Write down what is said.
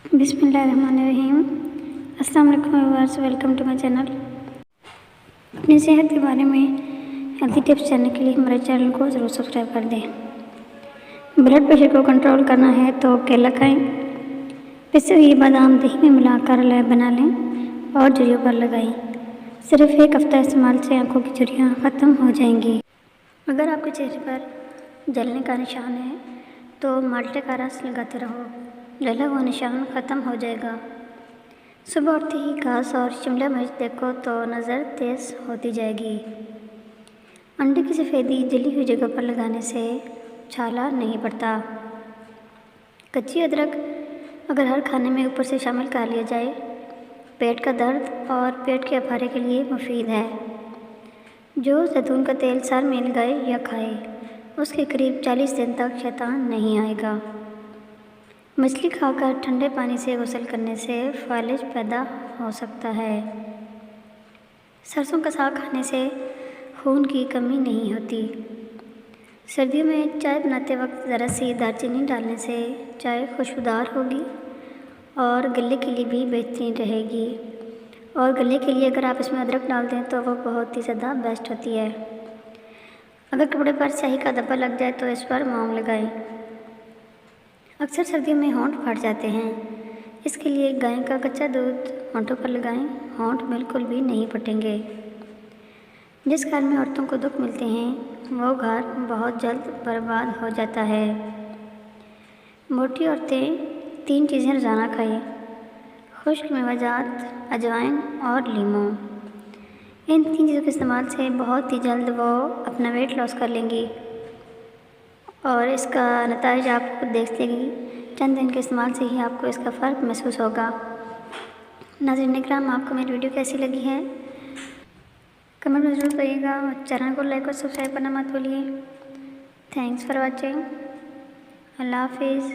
बिस्मिल्लाहिर्रहमानिर्रहीम। अस्सलाम वालेकुम viewers, welcome to my channel. अपनी सेहत के बारे में हेल्दी टिप्स जानने के लिए हमारे चैनल को ज़रूर सब्सक्राइब कर दें। ब्लड प्रेशर को कंट्रोल करना है तो केला खाएं। पिसे हुए बादाम दही में मिलाकर लय बना लें और झुर्रियों पर लगाएं। सिर्फ एक हफ्ता इस्तेमाल से आंखों की झुर्रियाँ ख़त्म हो जाएंगी। अगर आपके चेहरे पर जलने का निशान है तो माल्टे का रस लगाते रहो, जला हुआ निशान ख़त्म हो जाएगा। सुबह उठते ही घास और शिमला मिर्च देखो तो नज़र तेज़ होती जाएगी। अंडे की सफ़ेदी जली हुई जगह पर लगाने से छाला नहीं पड़ता। कच्ची अदरक अगर हर खाने में ऊपर से शामिल कर लिया जाए, पेट का दर्द और पेट के अफारे के लिए मुफीद है। जो जैतून का तेल सर में लगाए या खाए, उसके करीब 40 दिन तक शैतान नहीं आएगा। मछली खाकर ठंडे पानी से गुस्ल करने से फालिज पैदा हो सकता है। सरसों का साग खाने से खून की कमी नहीं होती। सर्दियों में चाय बनाते वक्त ज़रा सी दालचीनी डालने से चाय खुशबूदार होगी और गले के लिए भी बेहतरीन रहेगी। और गले के लिए अगर आप इसमें अदरक डाल दें तो वह बहुत ही ज़्यादा बेस्ट होती है। अगर कपड़े पर स्याही का धब्बा लग जाए तो इस पर मौम लगाएं। अक्सर सर्दियों में होंठ फट जाते हैं, इसके लिए गाय का कच्चा दूध होंठों पर लगाएं। होंठ बिल्कुल भी नहीं फटेंगे। जिस घर में औरतों को दुख मिलते हैं वो घर बहुत जल्द बर्बाद हो जाता है। मोटी औरतें 3 चीज़ें रोज़ाना खाएं: खुश्क मेवाजात, अजवाइन और लीमू। इन 3 चीज़ों के इस्तेमाल से बहुत ही जल्द वो अपना वेट लॉस कर लेंगी और इसका नतीजा आप खुद देख लेंगी। चंद दिन के इस्तेमाल से ही आपको इसका फ़र्क महसूस होगा। नाज़रीन इकराम, आपको मेरी वीडियो कैसी लगी है कमेंट में ज़रूर करिएगा और चैनल को लाइक और सब्सक्राइब करना मत भूलिए। Thanks for watching. अल्लाह हाफिज़।